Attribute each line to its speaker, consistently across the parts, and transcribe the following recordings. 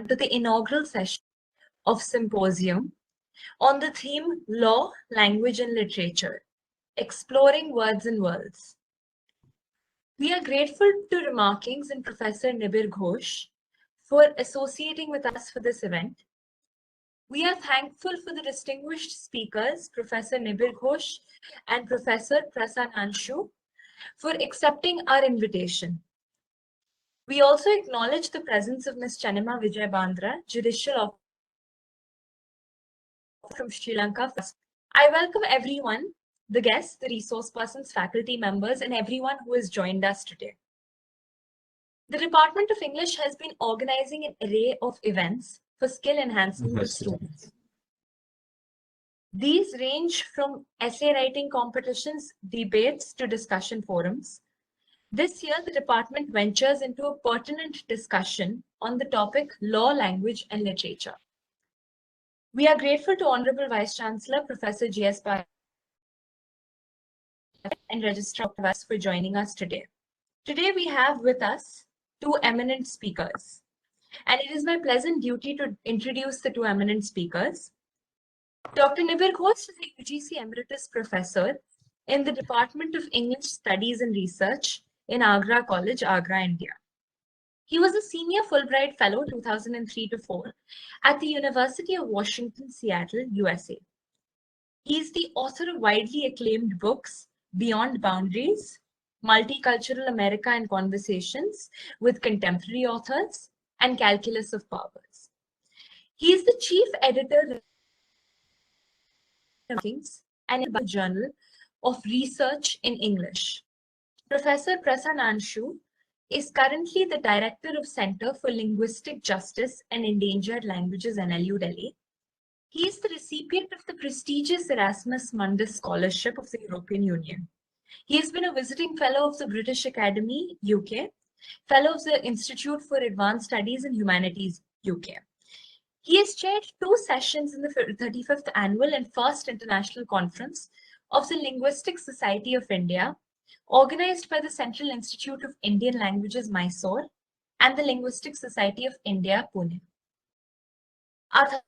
Speaker 1: to the inaugural session of Symposium on the theme Law, Language and Literature, Exploring Words and Worlds. We are grateful to Remarkings and Professor Nibir Ghosh for associating with us for this event. We are thankful for the distinguished speakers, Professor Nibir Ghosh and Professor Prasann Anshu, for accepting our invitation. We also acknowledge the presence of Ms. Chanima Vijay Bandra, Judicial Officer from Sri Lanka. I welcome everyone, the guests, the resource persons, faculty members, and everyone who has joined us today. The Department of English has been organizing an array of events for skill enhancement of students. These range from essay writing competitions, debates, to discussion forums. This year, the department ventures into a pertinent discussion on the topic Law, Language and Literature. We are grateful to Honorable Vice Chancellor, Professor G.S. Pai and Registrar for joining us today. Today, we have with us two eminent speakers, and it is my pleasant duty to introduce the two eminent speakers. Dr. Nibir Ghosh is a UGC Emeritus Professor in the Department of English Studies and Research in Agra College, Agra, India. He was a Senior Fulbright Fellow 2003 to 4 at the University of Washington, Seattle, USA. He is the author of widely acclaimed books, Beyond Boundaries, Multicultural America and Conversations with Contemporary Authors, and Calculus of Powers. He is the Chief Editor and in the Journal of Research in English. Professor Prasann Anshu is currently the Director of Center for Linguistic Justice and Endangered Languages, NLU, Delhi. He is the recipient of the prestigious Erasmus Mundus Scholarship of the European Union. He has been a visiting fellow of the British Academy, UK, fellow of the Institute for Advanced Studies in Humanities, UK. He has chaired 2 sessions in the 35th Annual and First International Conference of the Linguistic Society of India, organized by the Central Institute of Indian Languages, Mysore, and the Linguistic Society of India, Pune. Our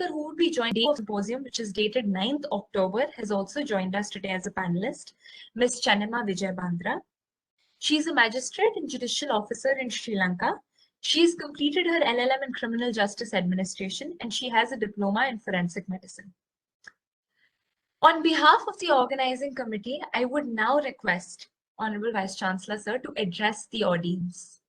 Speaker 1: who would be joined the symposium, which is dated 9th October, has also joined us today as a panelist, Ms. Chanima Vijay Bandra. She is a magistrate and judicial officer in Sri Lanka. She has completed her LLM in Criminal Justice Administration, and she has a diploma in forensic medicine. On behalf of the organizing committee, I would now request Honorable Vice Chancellor, sir, to address the audience.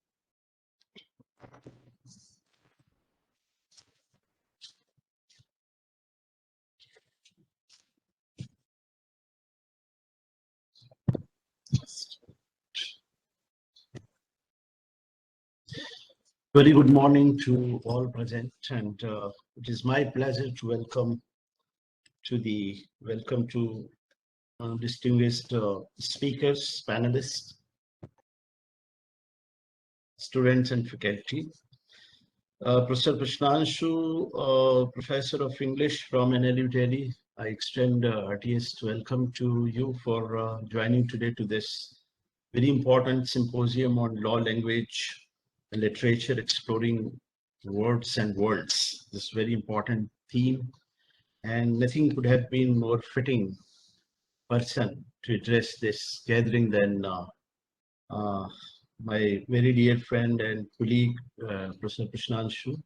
Speaker 2: Very good morning to all present, and it is my pleasure to welcome distinguished speakers, panelists, students, and faculty. Professor Prasann Anshu, Professor of English from NLU Delhi, I extend heartiest welcome to you for joining today to this very important symposium on law, language, and literature, exploring words and worlds. This very important theme, and nothing could have been more fitting person to address this gathering than my very dear friend and colleague, Professor Prasann Anshu.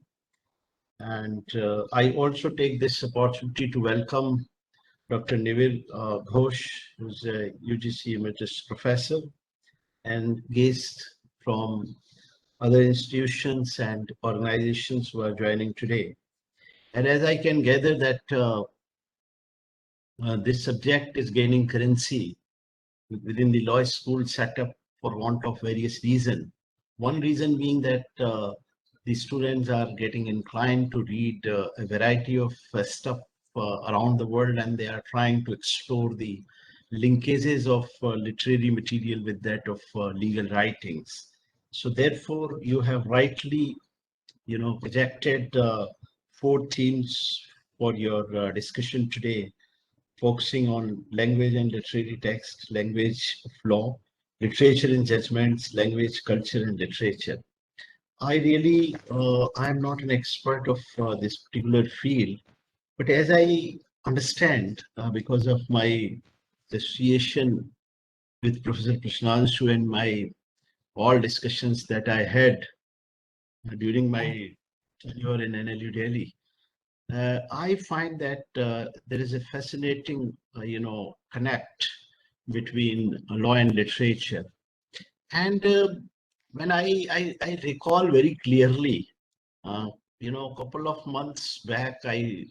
Speaker 2: And I also take this opportunity to welcome Dr. Nibir Ghosh, who's a UGC Emeritus Professor, and guests from other institutions and organizations who are joining today. And as I can gather that this subject is gaining currency within the law school setup for want of various reasons. One reason being that the students are getting inclined to read a variety of stuff around the world, and they are trying to explore the linkages of literary material with that of legal writings. So therefore, you have rightly, projected 4 themes for your discussion today, focusing on language and literary text, language of law, literature and judgments, language, culture, and literature. I really, I'm not an expert of this particular field, but as I understand, because of my association with Professor Krishnanshu and my all discussions that I had during my tenure in NLU Delhi, I find that there is a fascinating, connect between law and literature. And when I recall very clearly, a couple of months back, I,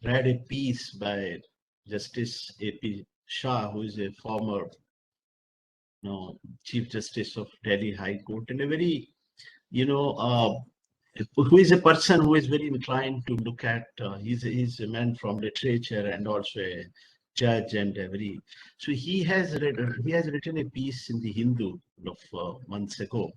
Speaker 2: read a piece by Justice A.P. Shah, who is a former, Chief Justice of Delhi High Court, and a very, you know, uh, who is a person who is very inclined to look at, he's a man from literature and also a judge and a very, so he has written a piece in the Hindu of months ago.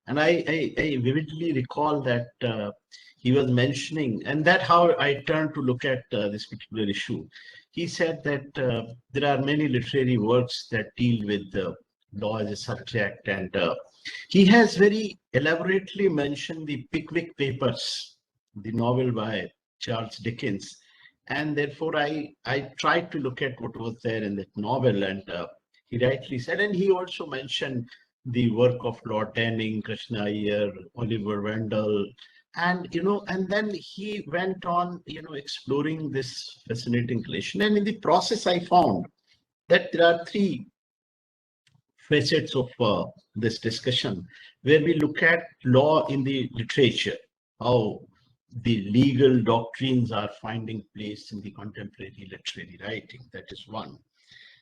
Speaker 2: And I vividly recall that he was mentioning, and that how I turned to look at this particular issue. He said that there are many literary works that deal with law as a subject, and he has very elaborately mentioned the Pickwick Papers, the novel by Charles Dickens, and therefore I tried to look at what was there in that novel, and he rightly said, and he also mentioned the work of Lord Denning, Krishna Iyer, Oliver Wendell, and then he went on, exploring this fascinating relation. And in the process, I found that there are three facets of this discussion where we look at law in the literature, how the legal doctrines are finding place in the contemporary literary writing. That is one.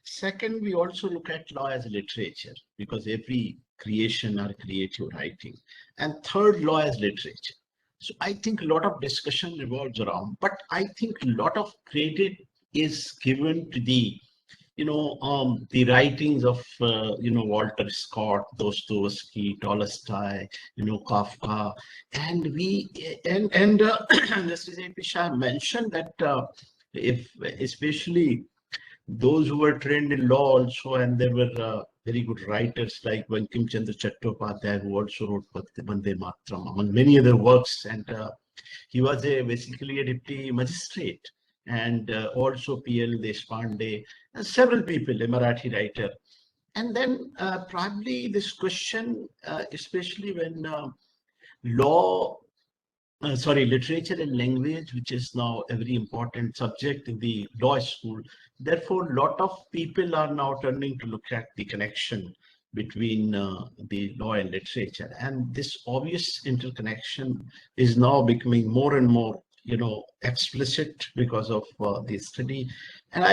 Speaker 2: Second, we also look at law as literature because every creation are creative writing. And third, law as literature. So I think a lot of discussion revolves around, but I think a lot of credit is given to the writings of, Walter Scott, Dostoevsky, Tolstoy, Kafka. And Justice A.P. Shah mentioned that if especially those who were trained in law also, and there were very good writers like Bankim Chandra Chattopadhyay, who also wrote Vande Mataram, among many other works. And he was basically a deputy magistrate, and also P.L. Deshpande, and several people, a Marathi writer. And then probably this question, especially when literature and language, which is now a very important subject in the law school. Therefore, a lot of people are now turning to look at the connection between the law and literature. And this obvious interconnection is now becoming more and more, explicit because of the study. And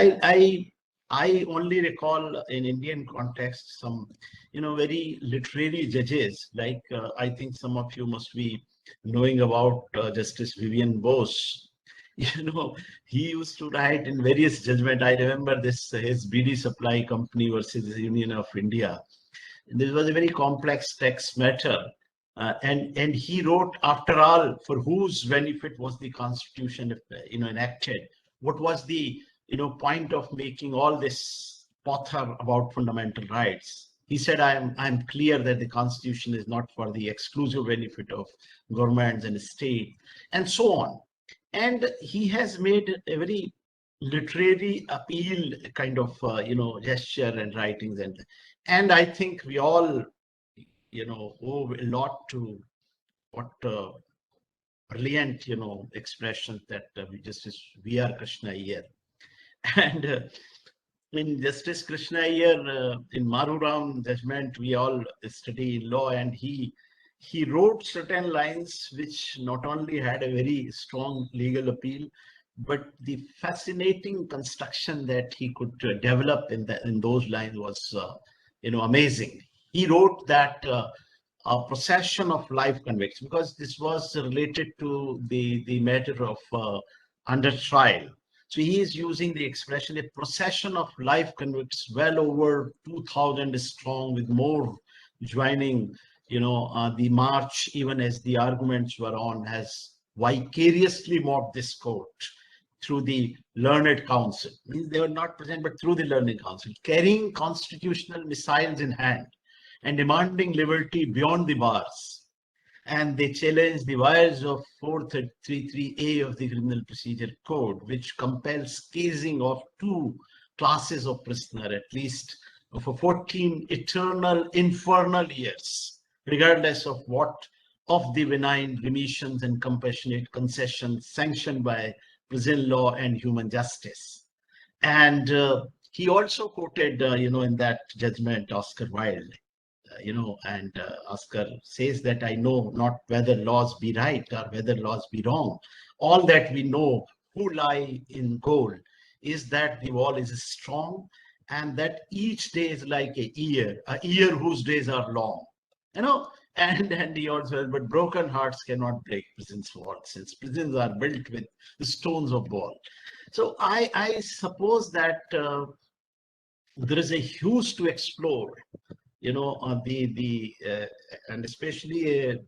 Speaker 2: I only recall in Indian context some, very literary judges, like I think some of you must be knowing about Justice Vivian Bose. He used to write in various judgment. I remember this, his BD Supply Company versus the Union of India. This was a very complex text matter. And he wrote, after all, for whose benefit was the Constitution, enacted? What was the, point of making all this pother about fundamental rights? He said, I'm clear that the Constitution is not for the exclusive benefit of governments and state, and so on. And he has made a very literary appeal kind of, gesture and writings. And I think we all, owe a lot to what brilliant, expressions that Justice V.R. Krishna Iyer. And in Justice Krishna Iyer, in Maruram judgment, we all study law, and he wrote certain lines which not only had a very strong legal appeal, but the fascinating construction that he could develop in those lines was, amazing. He wrote that a procession of life convicts, because this was related to the matter of under trial. So he is using the expression, a procession of life convicts, well over 2,000 strong, with more joining, the march, even as the arguments were on, has vicariously mocked this court through the learned council. Means they were not present, but through the learned council, carrying constitutional missiles in hand. and demanding liberty beyond the bars. And they challenge the wires of 433A of the Criminal Procedure Code, which compels casing of two classes of prisoner, at least for 14 eternal infernal years, regardless of what of the benign remissions and compassionate concessions sanctioned by prison law and human justice. And he also quoted, in that judgment, Oscar Wilde. And Oscar says that I know not whether laws be right or whether laws be wrong. All that we know who lie in goal is that the wall is strong and that each day is like a year whose days are long. And he also says, but broken hearts cannot break prison's walls, since prisons are built with the stones of ball. So I suppose that there is a huge to explore, and especially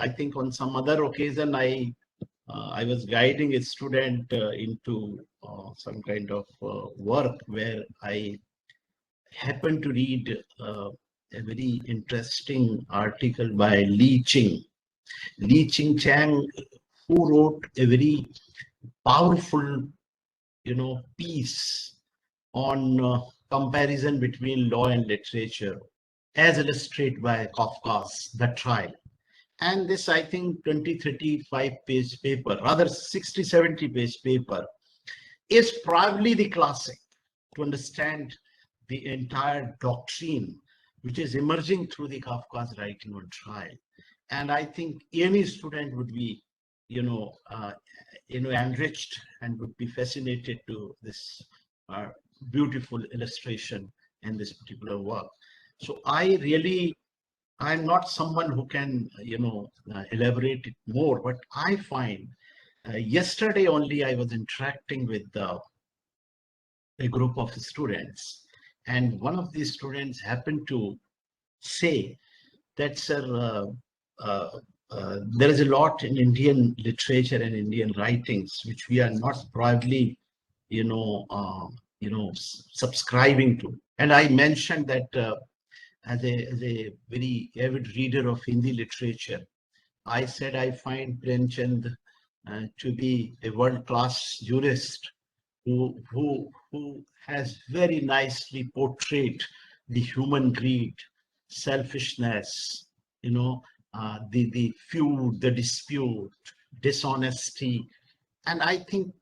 Speaker 2: I think on some other occasion I was guiding a student into some kind of work where I happened to read a very interesting article by Li Ching. Li Ching Chang, who wrote a very powerful, piece on comparison between law and literature, as illustrated by Kafka's The Trial. And this, I think, 35-page paper, rather 70 page paper, is probably the classic to understand the entire doctrine which is emerging through the Kafka's writing on trial. And I think any student would be, enriched and would be fascinated to this beautiful illustration in this particular work. So I'm not someone who can, elaborate it more, but I find yesterday only I was interacting with a group of students, and one of these students happened to say that, sir, there is a lot in Indian literature and Indian writings which we are not broadly, subscribing to. And I mentioned that as a very avid reader of Hindi literature, I said I find Premchand to be a world-class jurist who has very nicely portrayed the human greed, selfishness, the feud, the dispute, dishonesty. And I think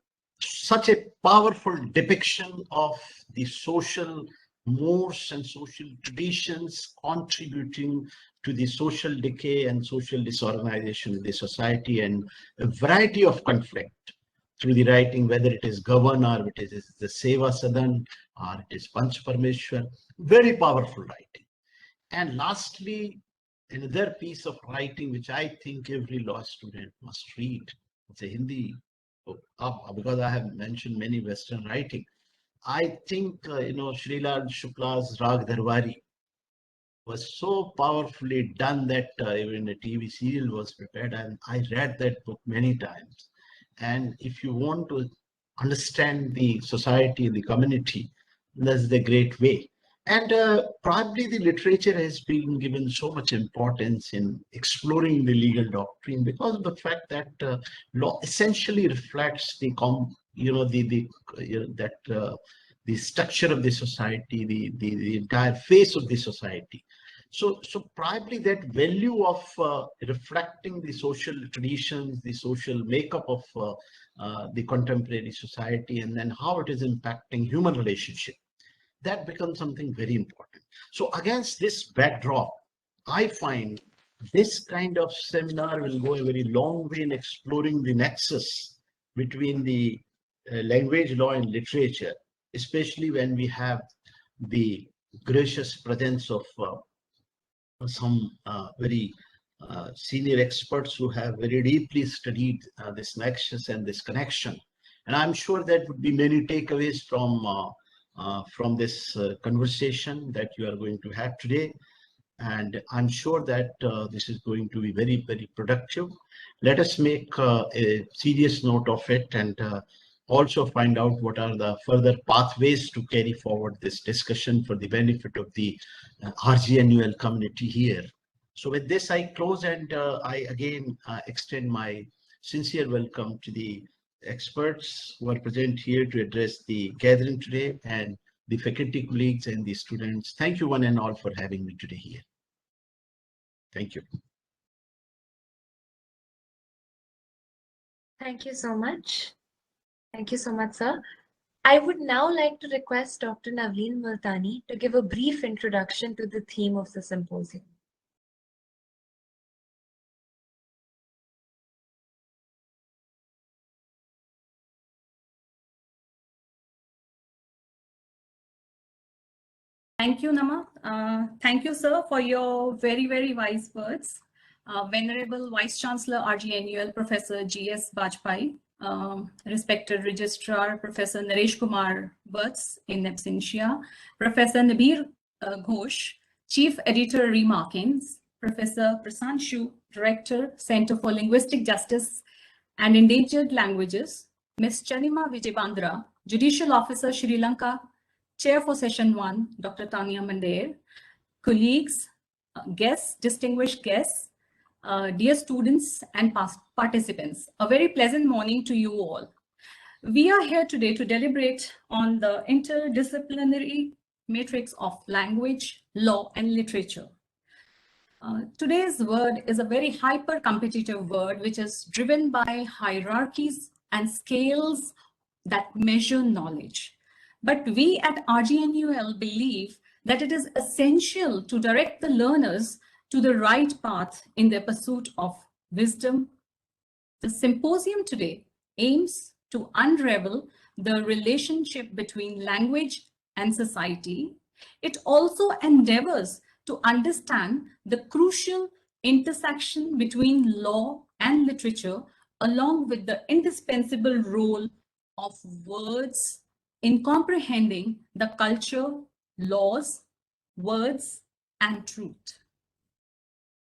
Speaker 2: such a powerful depiction of the social mores and social traditions contributing to the social decay and social disorganization of the society, and a variety of conflict through the writing, whether it is Gavan or it is the Seva Sadan or it is Panch Parmeshwar. Very powerful writing. And lastly, another piece of writing which I think every law student must read. It's a Hindi book, because I have mentioned many Western writing. I think, Srilal Shukla's Rag Dharwari was so powerfully done that even a TV serial was prepared, and I read that book many times. And if you want to understand the society, the community, that's the great way. And probably the literature has been given so much importance in exploring the legal doctrine because of the fact that law essentially reflects the the structure of the society, the entire face of the society. So probably that value of reflecting the social traditions, the social makeup of the contemporary society, and then how it is impacting human relationship, that becomes something very important. So against this backdrop, I find this kind of seminar will go a very long way in exploring the nexus between the language, law, and literature, especially when we have the gracious presence of some very senior experts who have very deeply studied this nexus and this connection. And I'm sure that would be many takeaways from this conversation that you are going to have today. And I'm sure that this is going to be very, very productive. Let us make a serious note of it and also find out what are the further pathways to carry forward this discussion for the benefit of the RGNUL community here. So with this, I close, and I again extend my sincere welcome to the experts who are present here to address the gathering today, and the faculty colleagues and the students. Thank you one and all for having me today here. Thank you.
Speaker 1: Thank you so much. Thank you so much, sir. I would now like to request Dr. Navleen Multani to give a brief introduction to the theme of the symposium.
Speaker 3: Thank you, Nama. Thank you, sir, for your very, very wise words. Venerable Vice Chancellor, RGNUL, Professor G.S. Bajpai, respected Registrar, Professor Naresh Kumar Butts in absentia, Professor Nabir Ghosh, Chief Editor, Remarkings, Professor Prasant Shu, Director, Center for Linguistic Justice and Endangered Languages, Ms. Chanima Vijayandra, Judicial Officer, Sri Lanka, Chair for Session 1, Dr. Tanya Mandir, colleagues, guests, distinguished guests, dear students and past participants, a very pleasant morning to you all. We are here today to deliberate on the interdisciplinary matrix of language, law, and literature. Today's word is a very hyper-competitive word, which is driven by hierarchies and scales that measure knowledge. But we at RGNUL believe that it is essential to direct the learners to the right path in their pursuit of wisdom. The symposium today aims to unravel the relationship between language and society. It also endeavors to understand the crucial intersection between law and literature, along with the indispensable role of words in comprehending the culture, laws, words, and truth.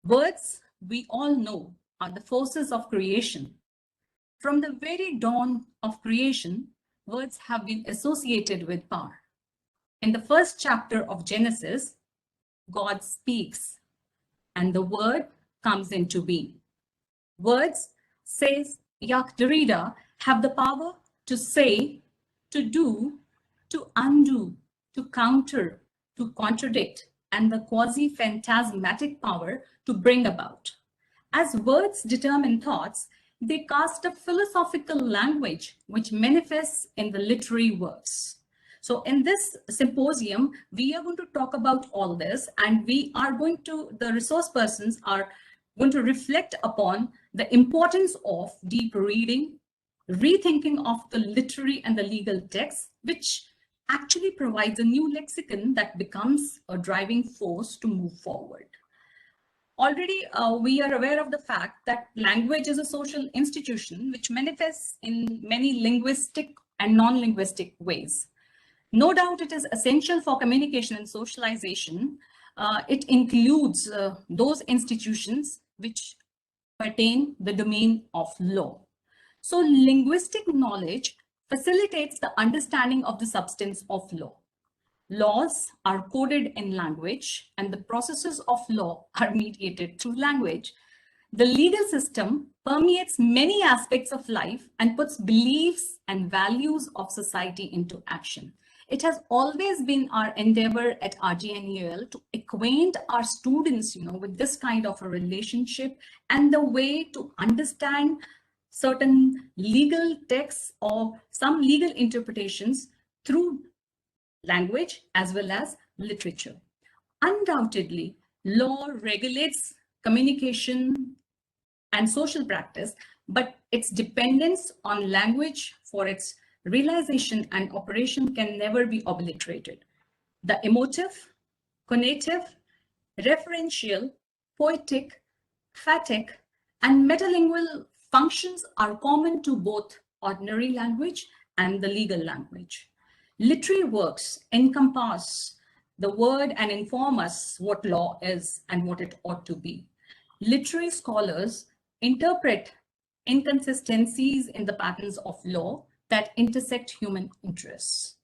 Speaker 3: Words, we all know, are the forces of creation. From the very dawn of creation, words have been associated with power. In the first chapter of Genesis, God speaks, and the word comes into being. Words, says Jacques Derrida, have the power to say, to do, to undo, to counter, to contradict, and the quasi-phantasmatic power to bring about. As words determine thoughts, they cast a philosophical language which manifests in the literary works. So in this symposium, we are going to talk about all this, and we are going to, the resource persons are going to reflect upon the importance of deep reading, rethinking of the literary and the legal text, which actually provides a new lexicon that becomes a driving force to move forward. Already, we are aware of the fact that language is a social institution which manifests in many linguistic and non-linguistic ways. No doubt it is essential for communication and socialization. It includes those institutions which pertain the domain of law. So linguistic knowledge facilitates the understanding of the substance of law. Laws are coded in language, and the processes of law are mediated through language. The legal system permeates many aspects of life and puts beliefs and values of society into action. It has always been our endeavor at RGNUL to acquaint our students, with this kind of a relationship and the way to understand certain legal texts or some legal interpretations through language as well as literature. Undoubtedly, law regulates communication and social practice, but its dependence on language for its realization and operation can never be obliterated. The emotive, conative, referential, poetic, phatic, and metalingual functions are common to both ordinary language and the legal language. Literary works encompass the word and inform us what law is and what it ought to be. Literary scholars interpret inconsistencies in the patterns of law that intersect human interests.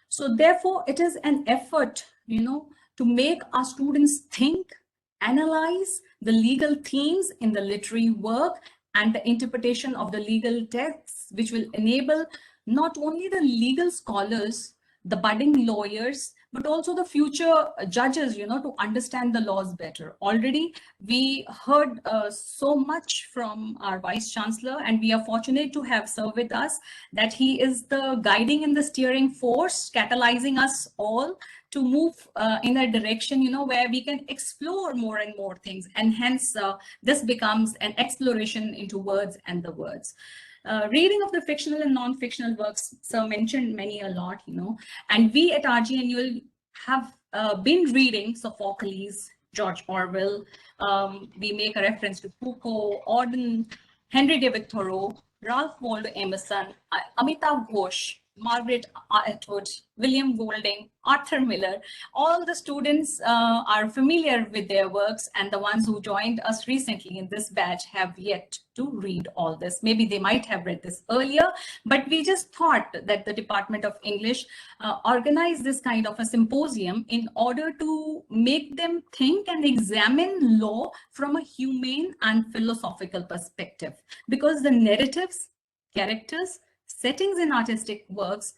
Speaker 3: So therefore, it is an effort, to make our students think, analyze the legal themes in the literary work and the interpretation of the legal texts, which will enable not only the legal scholars, the budding lawyers, but also the future judges, to understand the laws better. Already, we heard so much from our Vice Chancellor, and we are fortunate to have Sir with us, that he is the guiding and the steering force, catalyzing us all to move in a direction, where we can explore more and more things. And hence, this becomes an exploration into words and the words. Reading of the fictional and non-fictional works, Sir mentioned many a lot, and we at RGNUL have been reading Sophocles, George Orwell. We make a reference to Foucault, Auden, Henry David Thoreau, Ralph Waldo Emerson, Amitav Ghosh, Margaret Atwood, William Golding, Arthur Miller. All the students are familiar with their works, and the ones who joined us recently in this batch have yet to read all this. Maybe they might have read this earlier, but we just thought that the Department of English organized this kind of a symposium in order to make them think and examine law from a humane and philosophical perspective, because the narratives, characters, settings in artistic works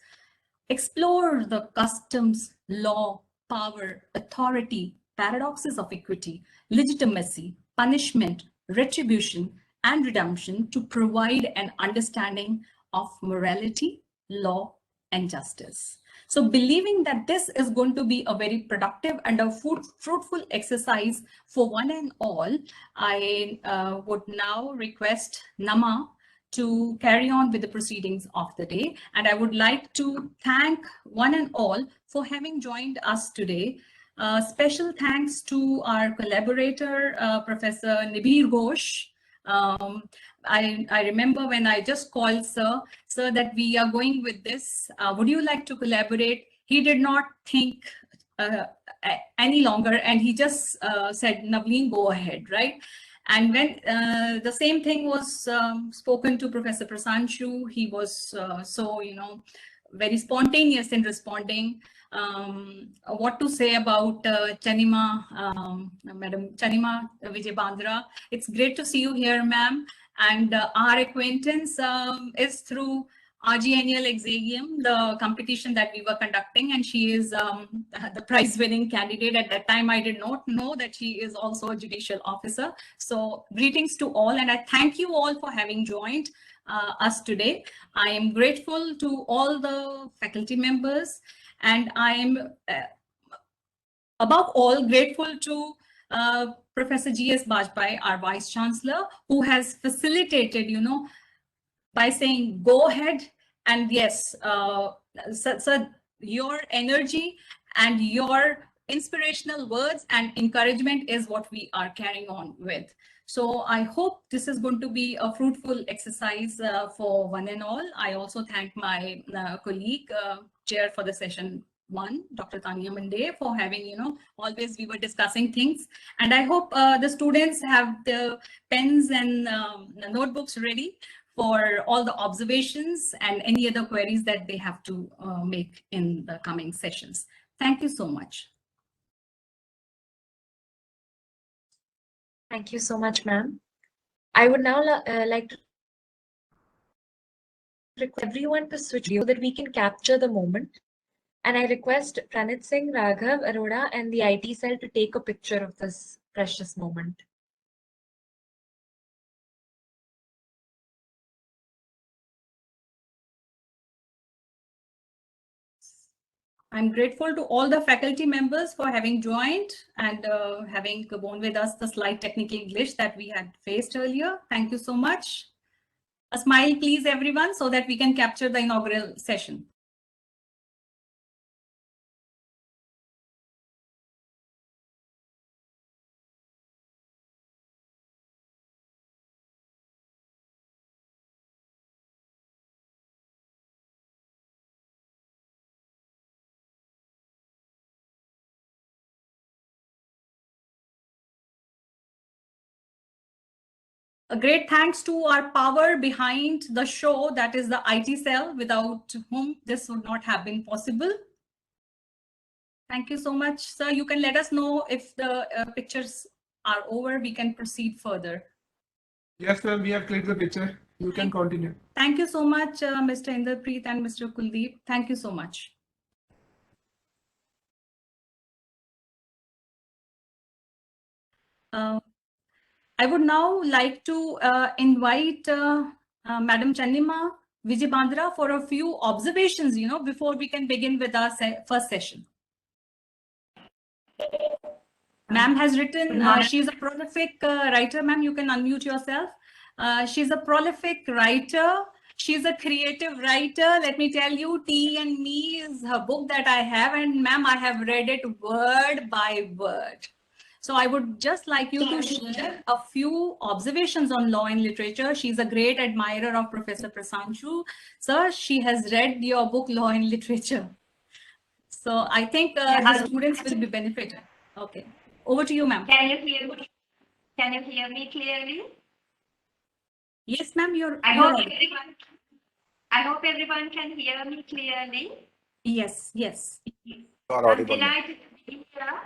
Speaker 3: explore the customs, law, power, authority, paradoxes of equity, legitimacy, punishment, retribution, and redemption to provide an understanding of morality, law, and justice. So believing that this is going to be a very productive and a fruitful exercise for one and all, I would now request Nama to carry on with the proceedings of the day. And I would like to thank one and all for having joined us today. Special thanks to our collaborator, Professor Nibir Ghosh. I remember when I just called Sir, that we are going with this. Would you like to collaborate? He did not think any longer, and he just said, Navleen, go ahead, right? And when the same thing was spoken to Professor Prasanshu, he was so, very spontaneous in responding. What to say about Chanima, Madam Chanima Vijay Bandra. It's great to see you here, ma'am. And our acquaintance is through RGNL Exagium, the competition that we were conducting, and she is the prize-winning candidate. At that time, I did not know that she is also a judicial officer. So greetings to all, and I thank you all for having joined us today. I am grateful to all the faculty members, and I am above all grateful to Professor G.S. Bajpai, our Vice Chancellor, who has facilitated, by saying, go ahead. And yes, so your energy and your inspirational words and encouragement is what we are carrying on with. So I hope this is going to be a fruitful exercise for one and all. I also thank my colleague, chair for the session 1, Dr. Tanya Mande, for having, always we were discussing things. And I hope the students have the pens and the notebooks ready for all the observations and any other queries that they have to make in the coming sessions. Thank you so much.
Speaker 1: Thank you so much, ma'am. I would now like to request everyone to switch so that we can capture the moment. And I request Pranit Singh, Raghav, Arora, and the IT cell to take a picture of this precious moment.
Speaker 3: I'm grateful to all the faculty members for having joined and having borne with us the slight technical glitch that we had faced earlier. Thank you so much. A smile, please, everyone, so that we can capture the inaugural session. A great thanks to our power behind the show, that is the IT cell, without whom this would not have been possible. Thank you so much, sir. You can let us know if the pictures are over. We can proceed further.
Speaker 4: Yes, sir, we have clicked the picture. You can continue.
Speaker 3: Thank you so much, Mr. Inderpreet and Mr. Kuldeep. Thank you so much. I would now like to invite Madam Channima Vijibandra for a few observations, before we can begin with our first session. Ma'am has written, she's a prolific writer. Ma'am, you can unmute yourself. She's a prolific writer. She's a creative writer. Let me tell you, Tea and Me is her book that I have. And ma'am, I have read it word by word. So I would just like you to share a few observations on law and literature. She's a great admirer of Professor Prasanshu. Sir, she has read your book, Law and Literature. So I think the students will be benefited. Okay. Over to you, ma'am.
Speaker 5: Can you hear me? Can you hear me clearly?
Speaker 3: Yes, ma'am.
Speaker 5: I hope everyone can hear me clearly.
Speaker 3: Yes, yes.
Speaker 5: I'm delighted to be here.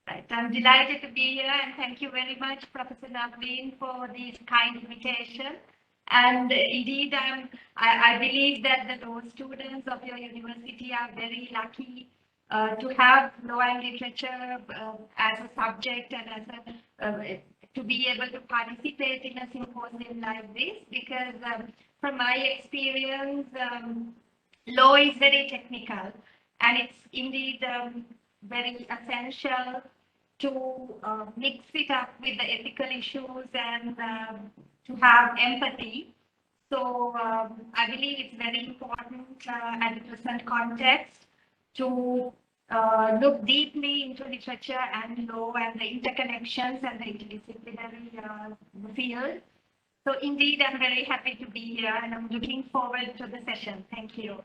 Speaker 5: Right. I'm delighted to be here, and thank you very much, Professor Navleen, for this kind invitation. And indeed, I believe that those students of your university are very lucky to have law and literature as a subject and as to be able to participate in a symposium like this, because from my experience, law is very technical, and it's indeed very essential to mix it up with the ethical issues and to have empathy. So I believe it's very important at the present context to look deeply into literature and law and the interconnections and the interdisciplinary field. So indeed, I'm very happy to be here, and I'm looking forward to the session. Thank you.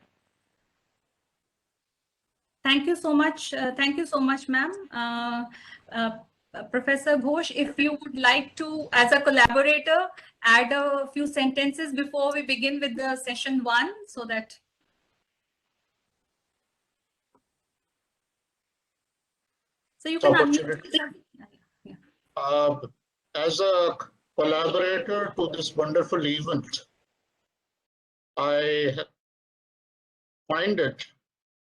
Speaker 3: Thank you so much. Thank you so much, ma'am. Professor Ghosh, if you would like to, as a collaborator, add a few sentences before we begin with the session 1, so that. So you can unmute.
Speaker 2: As a collaborator to this wonderful event, I find it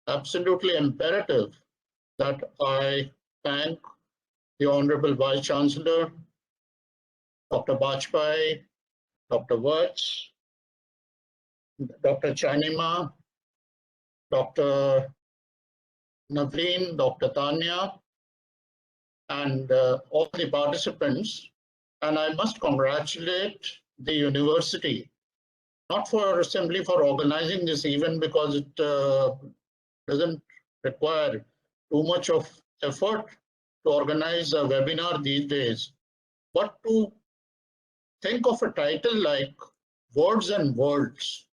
Speaker 2: absolutely imperative that I thank the Honorable Vice Chancellor, Dr. Bajpai, Dr. Wirtz, Dr. Channima, Dr. Navleen, Dr. Tanya, and all the participants. And I must congratulate the university, not simply for organizing this event, because it doesn't require too much of effort to organize a webinar these days, but to think of a title like Words and Worlds.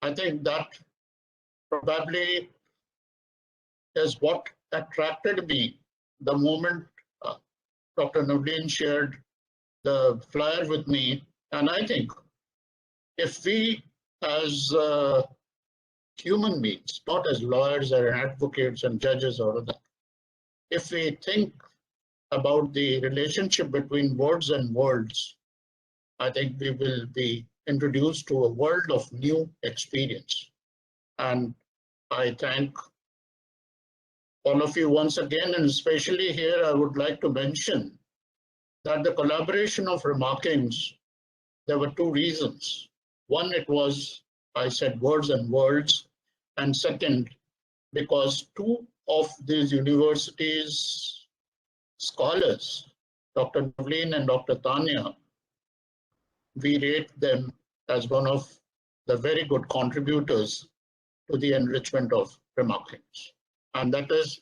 Speaker 2: I think that probably is what attracted me the moment Dr. Navleen shared the flyer with me. And I think if we as human beings, not as lawyers or advocates and judges or that, if we think about the relationship between words and worlds, I think we will be introduced to a world of new experience. And I thank all of you once again, and especially here, I would like to mention that the collaboration of remarkings, there were 2 reasons. One, it was, I said, words and worlds. And second, because 2 of these universities' scholars, Dr. Navleen and Dr. Tanya, we rate them as one of the very good contributors to the enrichment of remarkings. And that is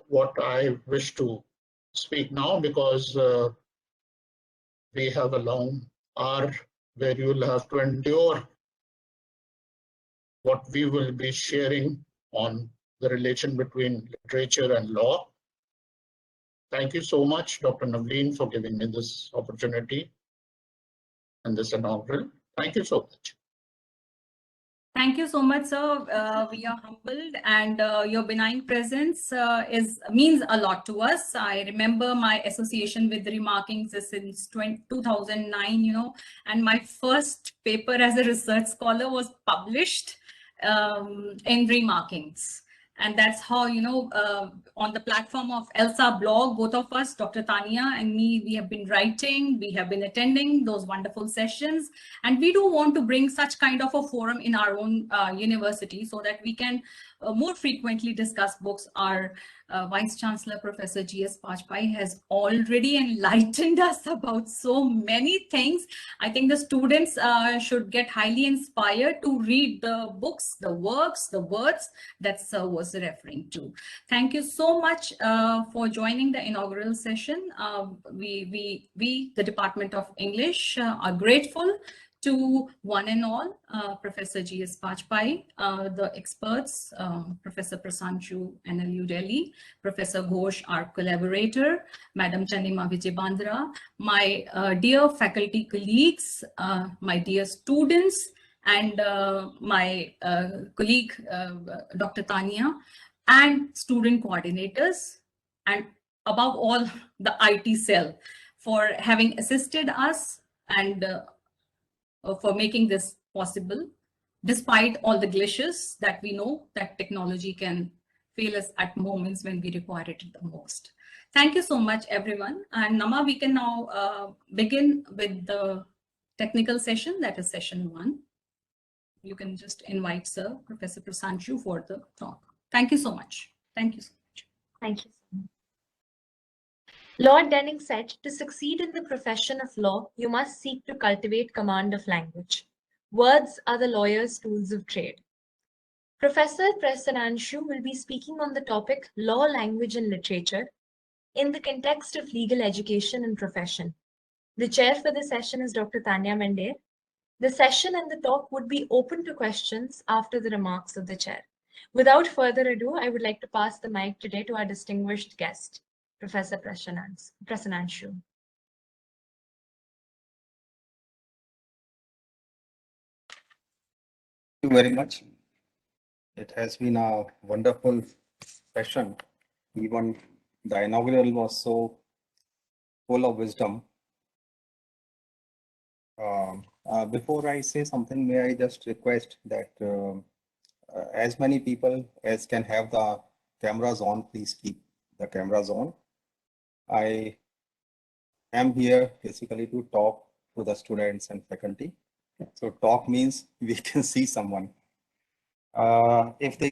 Speaker 2: what I wish to speak now, because we have a long hour where you will have to endure what we will be sharing on the relation between literature and law. Thank you so much, Dr. Navleen, for giving me this opportunity.
Speaker 6: in this inaugural. Thank you so much.
Speaker 3: Thank you so much, sir. We are humbled, and your benign presence means a lot to us. I remember my association with remarking since 2009, and my first paper as a research scholar was published in remarkings. And that's how, on the platform of ELSA blog, both of us, Dr. Tania and me, we have been writing, we have been attending those wonderful sessions. And we do want to bring such kind of a forum in our own university so that we can more frequently discuss books. Our Vice Chancellor, Professor G.S. Bajpai, has already enlightened us about so many things. I think the students should get highly inspired to read the books, the works, the words that Sir was referring to. Thank you so much for joining the inaugural session. We, the Department of English, are grateful to one and all, Professor G.S. Bajpai, the experts, Professor Prasanshu, NLU Delhi, Professor Ghosh, our collaborator, Madam Chanima Vijay-Bandra, my dear faculty colleagues, my dear students, and my colleague, Dr. Tania, and student coordinators, and above all, the IT cell for having assisted us and for making this possible, despite all the glitches that we know that technology can fail us at moments when we require it the most. Thank you so much, everyone. And Nama, we can now begin with the technical session, that is session 1. You can just invite Sir Professor Prasanshu for the talk. Thank you so much. Thank you so much.
Speaker 1: Thank you so much. Lord Denning said, to succeed in the profession of law, you must seek to cultivate command of language. Words are the lawyer's tools of trade. Professor Prasanshu will be speaking on the topic Law, Language and Literature in the context of legal education and profession. The chair for the session is Dr. Tanya Mende. The session and the talk would be open to questions after the remarks of the chair. Without further ado, I would like to pass the mic today to our distinguished guest, Professor Prasanshu.
Speaker 7: Thank you very much. It has been a wonderful session. Even the inaugural was so full of wisdom. Before I say something, may I just request that as many people as can have the cameras on, please keep the cameras on. I am here basically to talk to the students and faculty. So talk means we can see someone. If they